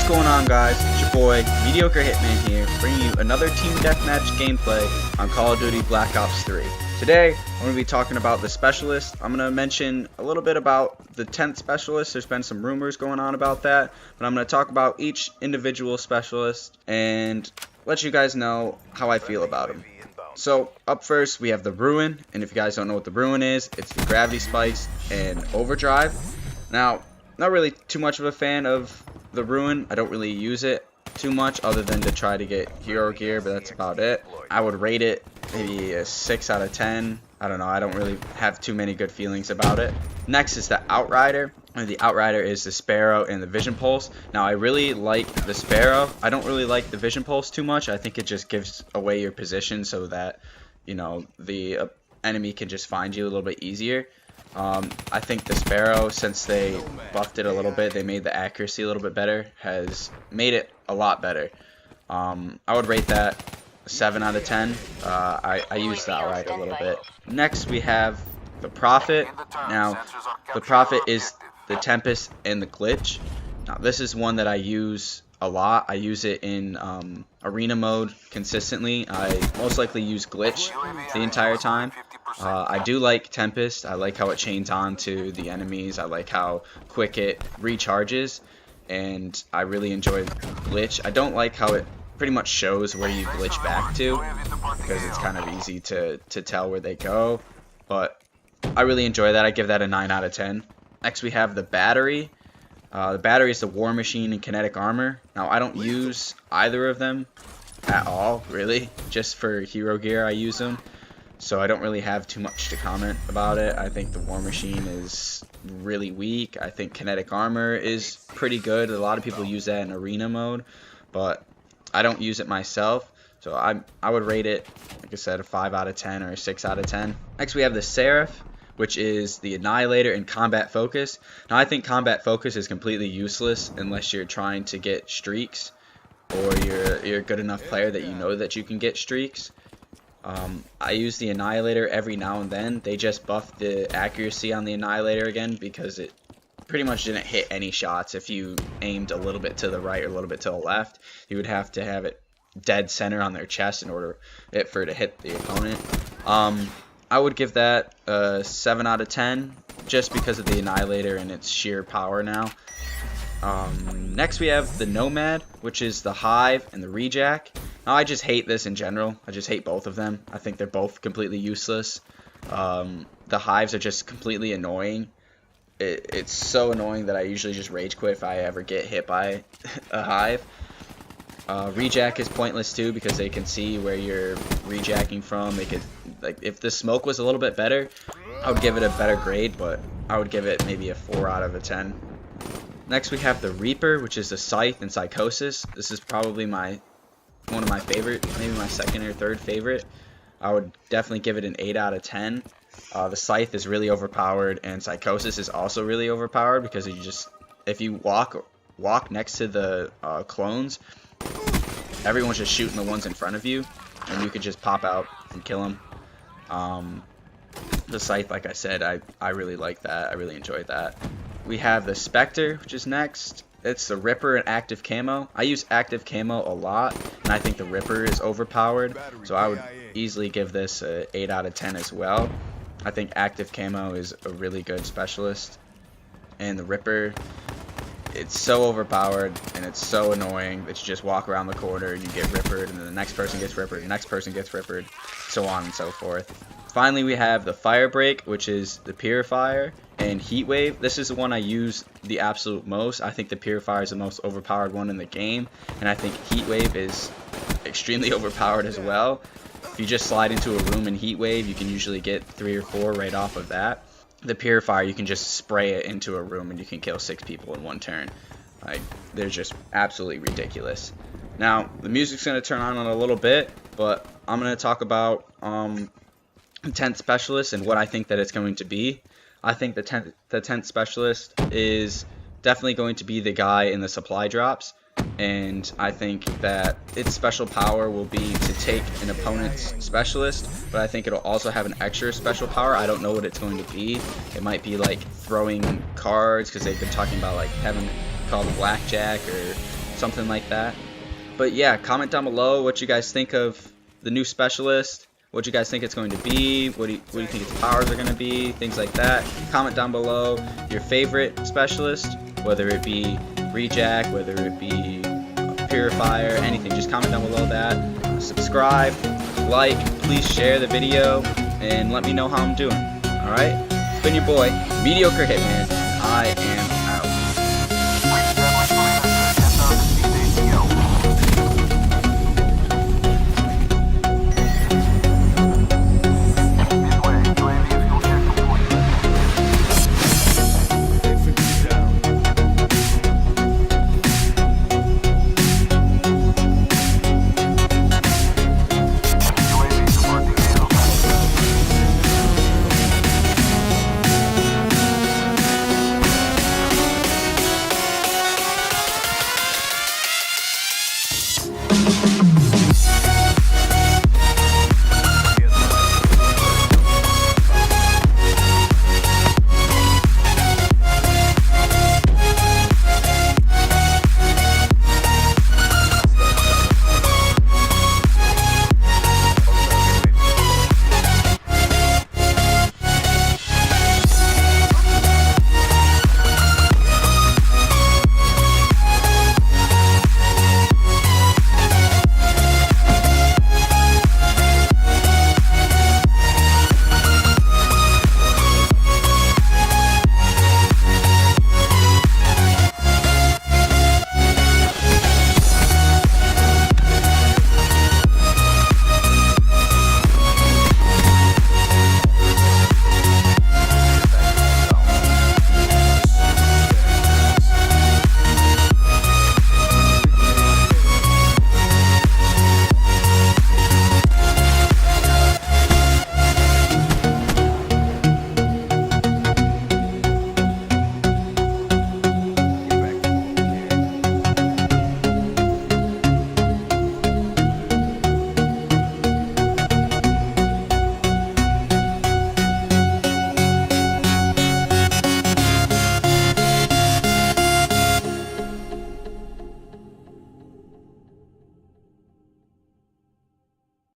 What's going on, guys? It's your boy, MediocreHitman here, bringing you another Team Deathmatch gameplay on Call of Duty Black Ops 3. Today, I'm going to be talking about the Specialist. I'm going to mention a little bit about the 10th Specialist. There's been some rumors going on about that, but I'm going to talk about each individual Specialist and let you guys know how I feel about them. So, up first, we have the Ruin, and if you guys don't know what the Ruin is, it's the Gravity Spikes and Overdrive. Now, not really too much of a fan of the Ruin. I don't really use it too much other than to try to get hero gear, but that's about it. I would rate it maybe a 6 out of 10. I don't know, I don't really have too many good feelings about it. Next is the Outrider. And the Outrider is the Sparrow and the Vision Pulse. Now, I really like the Sparrow. I don't really like the Vision Pulse too much. I think it just gives away your position so that, you know, the enemy can just find you a little bit easier. I think the Sparrow, since they buffed it a little bit, they made the accuracy a little bit better, has made it a lot better. I would rate that a 7 out of 10. I use the Outrider a little bit. Next, we have the Prophet. Now, the Prophet is the Tempest and the Glitch. Now, this is one that I use a lot. I use it in arena mode consistently. I most likely use Glitch the entire time. I do like Tempest. I like how it chains on to the enemies. I like how quick it recharges, and I really enjoy Glitch. I don't like how it pretty much shows where you glitch back to, because it's kind of easy to tell where they go, but I really enjoy that. I give that a 9 out of 10. Next, we have the Battery. The Battery is the War Machine and Kinetic Armor. Now, I don't use either of them at all, really. Just for hero gear, I use them. So I don't really have too much to comment about it. I think the War Machine is really weak. I think Kinetic Armor is pretty good. A lot of people use that in arena mode, but I don't use it myself. So I would rate it, like I said, a 5 out of 10 or a 6 out of 10. Next, we have the Seraph, which is the Annihilator and Combat Focus. Now, I think Combat Focus is completely useless unless you're trying to get streaks, or you're a good enough player that you know that you can get streaks. I use the Annihilator every now and then. They just buffed the accuracy on the Annihilator again because it pretty much didn't hit any shots. If you aimed a little bit to the right or a little bit to the left, you would have to have it dead center on their chest in order for it to hit the opponent. I would give that a 7 out of 10 just because of the Annihilator and its sheer power now. Next, we have the Nomad, which is the Hive and the Rejack. Now, I just hate this in general. I just hate both of them. I think they're both completely useless. The Hives are just completely annoying. It's so annoying that I usually just rage quit if I ever get hit by a Hive. Rejack is pointless too because they can see where you're rejacking from. They could, like, if the smoke was a little bit better, I would give it a better grade, but I would give it maybe a 4 out of 10. Next, we have the Reaper, which is the Scythe and Psychosis. This is probably one of my favorite, maybe my second or third favorite. I would definitely give it an 8 out of 10. The Scythe is really overpowered, and Psychosis is also really overpowered because if you walk next to the clones, everyone's just shooting the ones in front of you, and you can just pop out and kill them. The Scythe, like I said, I really like that. I really enjoyed that. We have the Spectre, which is next. It's the Ripper and Active Camo. I use Active Camo a lot, and I think the Ripper is overpowered, so I would easily give this a 8 out of 10 as well. I think Active Camo is a really good Specialist, and the Ripper, it's so overpowered and it's so annoying that you just walk around the corner and you get rippered, and then the next person gets rippered, the next person gets rippered, so on and so forth. Finally, we have the Firebreak, which is the Purifier, and Heatwave. This is the one I use the absolute most. I think the Purifier is the most overpowered one in the game, and I think Heatwave is extremely overpowered as well. If you just slide into a room in Heatwave, you can usually get 3 or 4 right off of that. The Purifier, you can just spray it into a room and you can kill 6 people in one turn. Like, they're just absolutely ridiculous. Now, the music's going to turn on in a little bit, but I'm going to talk about 10th Specialist and what I think that it's going to be. I think the 10th Specialist is definitely going to be the guy in the supply drops. and I think that its special power will be to take an opponent's specialist, but I think it'll also have an extra special power. I don't know what it's going to be. It might be like throwing cards, because they've been talking about like having it called blackjack, or something like that. But yeah, comment down below what you guys think of the new specialist, what you guys think it's going to be, what do you think its powers are going to be, things like that. Comment down below your favorite specialist, whether it be Rejack, whether it be Purifier, anything. Just comment down below that. Subscribe, like, please share the video, and let me know how I'm doing. Alright? It's been your boy, Mediocre Hitman. I am